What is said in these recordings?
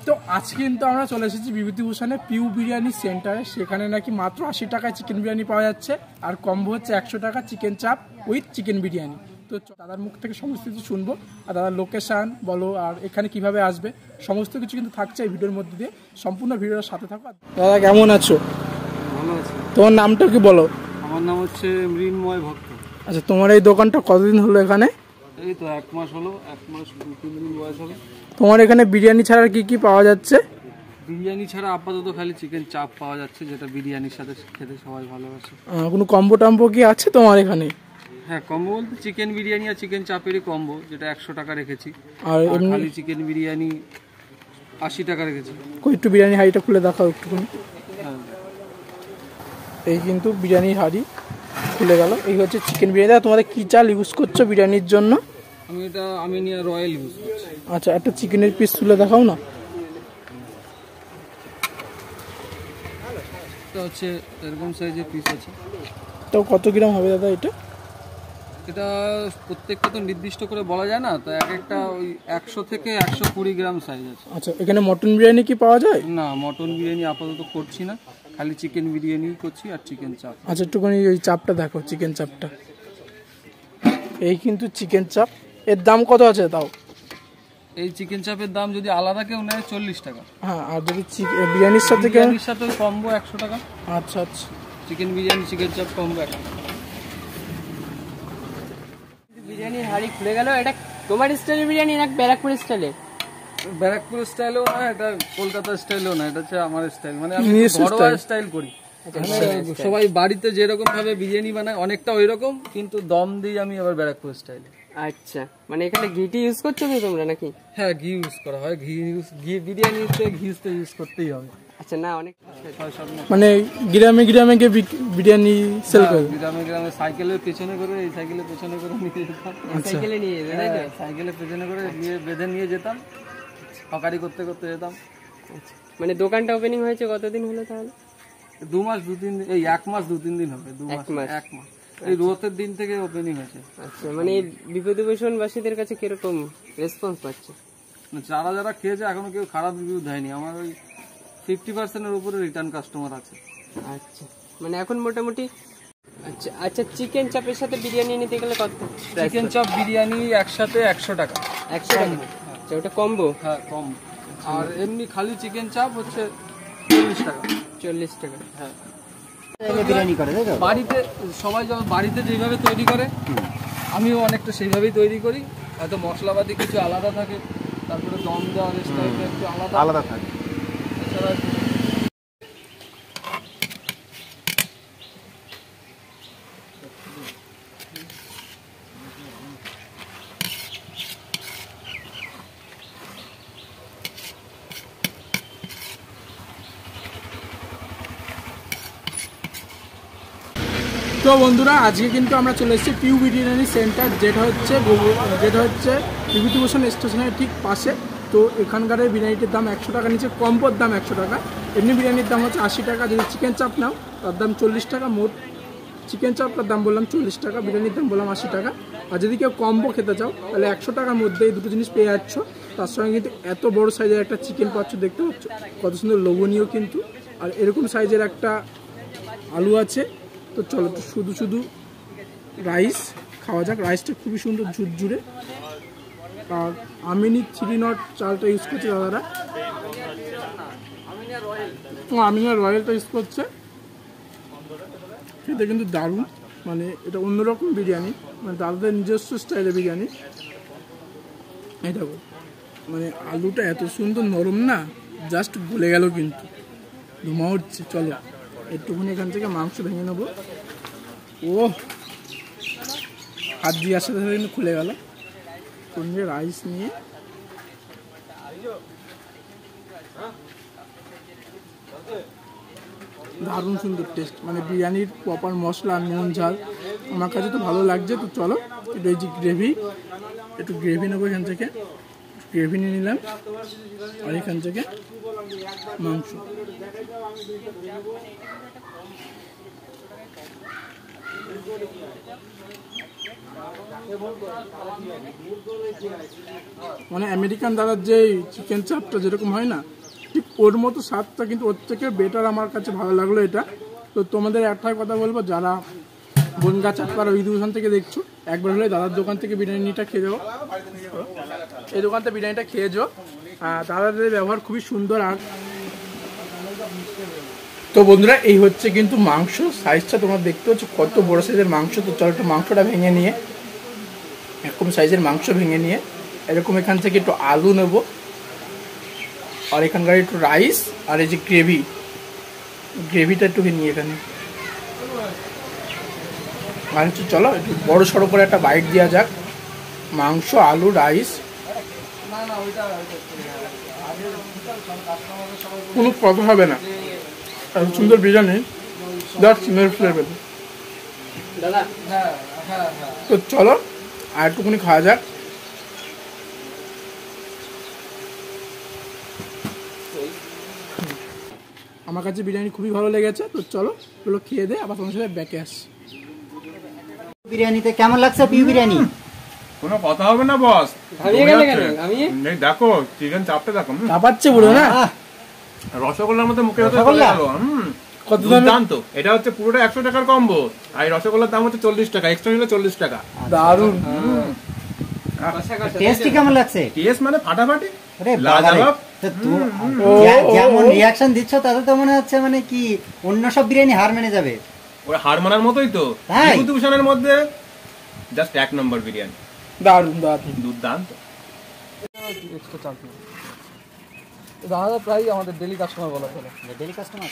তো আজকে কিন্তু আমরা চলে এসেছি বিভূতিভূষণে পিউ বিরিয়ানি সেন্টারে। সেখানে নাকি মাত্র 80 টাকায় চিকেন বিরিয়ানি পাওয়া যাচ্ছে, আর কম্বো হচ্ছে 100 টাকা চিকেন চাপ উইথ চিকেন বিরিয়ানি। তো দাদার মুখ থেকে সমস্ত কিছু শুনবো, আর দাদার লোকেশান বলো আর এখানে কিভাবে আসবে সমস্ত কিছু কিন্তু থাকছে এই ভিডিওর মধ্যে দিয়ে। সম্পূর্ণ ভিডিওর সাথে থাকো। দাদা কেমন আছো? ভালো আছি। তোমার নামটা কি বলো? আমার নাম হচ্ছে মৃন্ময় ভক্ত। আচ্ছা, তোমার এই দোকানটা কতদিন হলো এখানে? এই তো 1 মাস হলো, 1 মাস 2-3 দিন বয়স হবে। তোমার এখানে বিরিয়ানি ছাড়া কি কি পাওয়া যাচ্ছে? বিরিয়ানি ছাড়া আপাতত খালি চিকেন চাপ পাওয়া যাচ্ছে, যেটা বিরিয়ানির সাথে খেতে সবাই ভালোবাসে। কোনো কম্বো টম্বো কি আছে তোমার এখানে? হ্যাঁ, কম্বো বলতে চিকেন বিরিয়ানি আর চিকেন চাপেরই কম্বো, যেটা 100 টাকা রেখেছি। আর খালি চিকেন বিরিয়ানি 80 টাকা রেখেছি। একটু বিরিয়ানি হাঁড়িটা খুলে দেখাও একটুখানি। হ্যাঁ, এই কিন্তু বিরিয়ানির হাঁড়ি খুলে গেল। এই হচ্ছে চিকেন বিরিয়ানি। তোমাদের কি চাল ইউজ করছো বিরিয়ানির জন্য? আমি এটা আমিনিয়া রয়্যাল ইউজ করছি। আচ্ছা, একটা চিকেনের পিস তুলে দেখাও না। এটা হচ্ছে এরকম সাইজের পিস আছে। তো কত গ্রাম হবে দাদা এটা? এটা প্রত্যেকটা তো নির্দিষ্ট করে বলা যায় না, তো একটা ওই 100 থেকে 120 গ্রাম সাইজ আছে। আচ্ছা, এখানে মটন বিরিয়ানি কি পাওয়া যায়? না, মটন বিরিয়ানি আপাতত করছি না, খালি চিকেন বিরিয়ানি করছি আর চিকেন চাপ। আচ্ছা, একটুখানি ওই চাপটা দেখো, চিকেন চাপটা। এই কিন্তু চিকেন চাপ। এর দাম কত আছে তাও? এই চিকেন চাপের দাম যদি আলাদা কেউ নেয় 40 টাকা। হ্যাঁ, আর যদি বিরিয়ানির সাথে বিরিয়ানির সাথে কম্বো 100 টাকা। আচ্ছা আচ্ছা, চিকেন বিরিয়ানি চিকেন চাপ কম্বো 100 টাকা। বিরিয়ানির হাড়ি খুলে গেল। এটা তোমার স্টাইলের বিরিয়ানি না ব্যারাকপুর স্টাইলে? ব্যারাকপুর স্টাইলও না, এটা কলকাতা স্টাইলও না, এটা হচ্ছে আমার স্টাইল। মানে আমি ঘরোয়া স্টাইল করি। সবাই বাড়িতে যেরকম ভাবে বিরিয়ানি বানায় অনেকটা ওই রকম, কিন্তু দম দিই আমি আবার ব্যারাকপুর স্টাইলে। আচ্ছা, মানে এখানে ঘিটি ইউজ করছো তো তোমরা নাকি? হ্যাঁ, ঘি ইউজ করা হয়। ঘি বিরিয়ানিতে ঘি তো ইউজ করতেই হবে। আচ্ছা, না অনেক মানে গ্রামে গ্রামে গিয়ে বিরিয়ানি সেল করে? গ্রামে গ্রামে সাইকেলের পেছনে করে, এই সাইকেলের পেছনে করে নিয়ে যেতাম। সাইকেলে নিয়ে যেতে, তাই তো? সাইকেলের পেছনে করে নিয়ে বেঁধে নিয়ে যেতাম, হকারি করতে করতে যেতাম। আচ্ছা, মানে দোকানটা ওপেনিং হয়েছে কতদিন হলো তাহলে? 2 মাস 2-3 দিন, এই 1 মাস 2-3 দিন হবে। 1 মাস এই রোতের দিন থেকে ওপেনিং হয়েছে। আচ্ছা, মানে বিভূতিভূষণ বাসীদের কাছে কিরকম রেসপন্স পাচ্ছে? যারা যারা খেয়েছে এখনো কেউ খারাপ রিভিউ দেয়নি। আমার ওই 50% উপরে রিটার্ন কাস্টমার আছে। আচ্ছা, মানে এখন মোটামুটি। আচ্ছা আচ্ছা, চিকেন চাপের সাথে বিরিয়ানি নিতে গেলে কত? চিকেন চাপ বিরিয়ানি একসাথে 100 টাকা। 100 টাকা? আচ্ছা, ওটা কম্বো? হ্যাঁ, কম। আর এমনি খালি চিকেন চাপ হচ্ছে 40 টাকা। 40 টাকা? হ্যাঁ। বিরিয়ানি করে তাই তো? বাড়িতে সবাই যখন বাড়িতে যেভাবে তৈরি করে আমিও অনেকটা সেইভাবেই তৈরি করি। হয়তো মশলাপাতি কিছু আলাদা থাকে, তারপরে দম দেওয়ার স্টাইলটা একটু আলাদা থাকে। এছাড়া তো বন্ধুরা, আজকে কিন্তু আমরা চলে এসেছি পিউ বিরিয়ানি সেন্টার, যেটা হচ্ছে বিভূতিভূষণ স্টেশনের ঠিক পাশে। তো এখানকার বিরিয়ানিটির দাম 100 টাকা নিচে, কম্বোর দাম 100 টাকা। এমনি বিরিয়ানির দাম হচ্ছে 80 টাকা। যদি চিকেন চাপ নাও তার দাম 40 টাকা। মোট চিকেন চাপটার দাম বললাম 40 টাকা, বিরিয়ানির দাম বললাম 80 টাকা। আর যদি কেউ কম্বো খেতে চাও তাহলে 100 টাকার মধ্যে এই দুটো জিনিস পেয়ে যাচ্ছ। তার সঙ্গে কিন্তু এত বড় সাইজের একটা চিকেন পাচ্ছ, দেখতে পাচ্ছ কত সুন্দর লোভনীয় কিন্তু। আর এরকম সাইজের একটা আলু আছে। তো চলো তো শুধু রাইস খাওয়া যাক। রাইসটা খুবই সুন্দর ঝুরঝুরে। আর আমিনি 3 নট চালটা ইউজ করছে দাদারা। আমিনিয়া রয়্যালটা ইউজ করছে। এটা কিন্তু দারুণ, মানে এটা অন্যরকম বিরিয়ানি, মানে দাদাদের নিজস্ব স্টাইলের বিরিয়ানি। এই দেখো, মানে আলুটা এত সুন্দর নরম না, জাস্ট গলে গেল, কিন্তু ধোঁয়া উঠছে। চলো একটুখানি এখান থেকে মাংস ভেঙে নেবো। ও হাত দিয়ে আসার সাথে কিন্তু খুলে গেল। সঙ্গে রাইস নিয়ে দারুণ সুন্দর টেস্ট, মানে বিরিয়ানির প্রপার মশলা, নুন ঝাল আমার কাছে তো ভালো লাগছে। তো চলো একটু এই যে একটু গ্রেভি নেবো। এখান থেকে গ্রেভি নিয়ে নিলাম, আর এখান থেকে মাংস। মানে আমেরিকান দাদার যে চিকেন চাপটা যেরকম হয় না, ঠিক ওর মতো স্বাদটা, কিন্তু ওর থেকে বেটার আমার কাছে ভালো লাগলো এটা। তো তোমাদের একটাই কথা বলবো, যারা বনগাঁ চাঁদপাড়া বিভূতিভূষণ থেকে দেখছো, একবার হলে দাদার দোকান থেকে বিরিয়ানিটা খেয়ে যাও। এই দোকান থেকে বিরিয়ানিটা খেয়ে যাও, দাদাদের ব্যবহার খুবই সুন্দর। আর তো বন্ধুরা, এই হচ্ছে কিন্তু মাংস সাইজটা তোমরা দেখতে হচ্ছে কত বড় সাইজের মাংস। তো চলো একটু মাংসটা ভেঙে নিয়ে, এরকম সাইজের মাংস ভেঙে নিয়ে এরকম এখান থেকে একটু আলু নেব, আর এখানকার একটু রাইস, আর এই যে গ্রেভিটা একটু নিয়ে এখানে। আর হচ্ছে চলো একটু বড় সড়ো করে একটা বাইট দেওয়া যাক। মাংস, আলু, রাইস, কোনো কথা হবে না। এত সুন্দর বিরিয়ানি, জাস্ট সিঙ্গেল ফ্লেভার। দাদা তো চলো আর একটুখানি খাওয়া যাক। আমার কাছে বিরিয়ানি খুবই ভালো লেগেছে। তো চলো এগুলো খেয়ে দে, আবার তোমার সাথে ব্যাকে আসি। বিরিয়ানিতে কেমন লাগছে পিউ বিরিয়ানি? কোনো কথা হবে না বস, ঘামিয়ে গেলে কেন? ঘামিয়ে এই দেখো চিকেন চাপটা দেখো, কাঁপাচ্ছে বলো না, রসগোল্লার মতো মুখে হতে রসগোল্লা? কত দামে? দুর্দান্ত। এটা হচ্ছে পুরোটা 100 টাকার কম্বো, আর এই রসগোল্লার দাম হচ্ছে 40 টাকা, এক্সট্রা নিলে 40 টাকা। দারুণ। টেস্টি কেমন লাগছে? টেস্ট মানে ফাটাফাটি, আরে লাজবাব। যেমন রিয়াকশন দিচ্ছ তাতে তো মনে হচ্ছে মানে কি অন্য সব বিরিয়ানি হার মেনে যাবে। ওই হার মানার মতোই তো, তাই? বিভূতিভূষণের মধ্যে জাস্ট 1 নম্বর বিরিয়ানি, দারুণ দারুণ। দুর্দান্ত। এক্সট্রা চার্জ নেই। দাদা প্রায় আমাদের ডেলি কাস্টমার বলা চলে। Daily customer.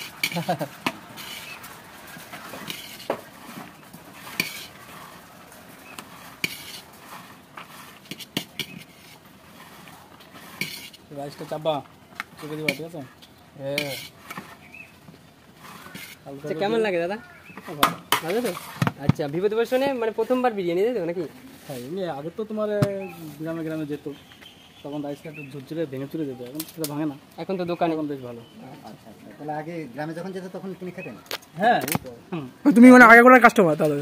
রাইসটা চাপা চেপে দিবা, ঠিক আছে? হ্যাঁ, আচ্ছা, কেমন লাগে দাদা? ভালো তো? আচ্ছা, বিভূতিভূষণে মানে প্রথমবার বিরিয়ানি তাই তো নাকি? হ্যাঁ, এমনি আগে তো তোমার গ্রামে গ্রামে যেত, তখন রাইসটা একটু ঝুরঝুরে ভেঙে চুরে যেত, এখন সেটা ভাঙে না, এখন তো দোকানে। এখন বেশ ভালো। আচ্ছা আচ্ছা, তাহলে আগে গ্রামে যখন যেত তখন কিনে খেতেন? হ্যাঁ, তুমি মানে আগে করে কাস্টমার তাহলে?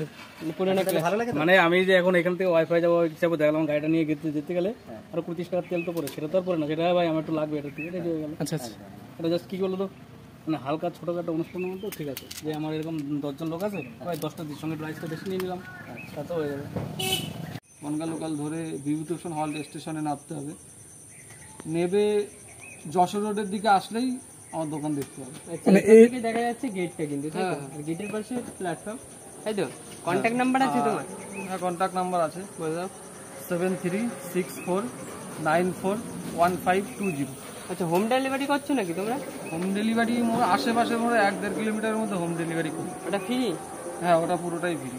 পুরোনো তাহলে ভালো লাগে তো? মানে আমি যে এখন এখান থেকে ওয়াইফাই যাবো হিসাবে দেখলাম, গাড়িটা নিয়ে যেতে গেলে আরো 25 টাকার তেল তো পড়ে, সেটা তো আর পড়ে না, সেটা ভাই আমার একটু লাগবে, এটা থেকে রেডি হয়ে গেল। আচ্ছা আচ্ছা, এটা জাস্ট কি করলো তো, মানে হালকা ছোটোখাটো অনুষ্ঠানের মতো, ঠিক আছে, যে আমার এরকম 10 জন লোক আছে, প্রায় 10টা সঙ্গে রাইসটা বেশি নিয়ে নিলাম, তাতে হয়ে যাবে। বনগাঁ লোকাল ধরে বিভূতিভূষণ হল স্টেশনে নামতে হবে, নেবে যশোর রোডের দিকে আসলেই আমার দোকান দেখতে হবে। আচ্ছা, এখান থেকে দেখা যাচ্ছে গেটটা কিন্তু, তাই তো? আর গেটের পাশে প্ল্যাটফর্ম, তাই তো? কন্ট্যাক্ট নাম্বার আছে তোমার? হ্যাঁ, কন্ট্যাক্ট নাম্বার আছে, বলে দাও। 7364941520। আচ্ছা, হোম ডেলিভারি করছো নাকি তোমরা? হোম ডেলিভারি আশেপাশে মোড়ে 1-1.5 কিলোমিটারের মধ্যে হোম ডেলিভারি করি। ওটা ফ্রি? হ্যাঁ, ওটা পুরোটাই ফ্রি।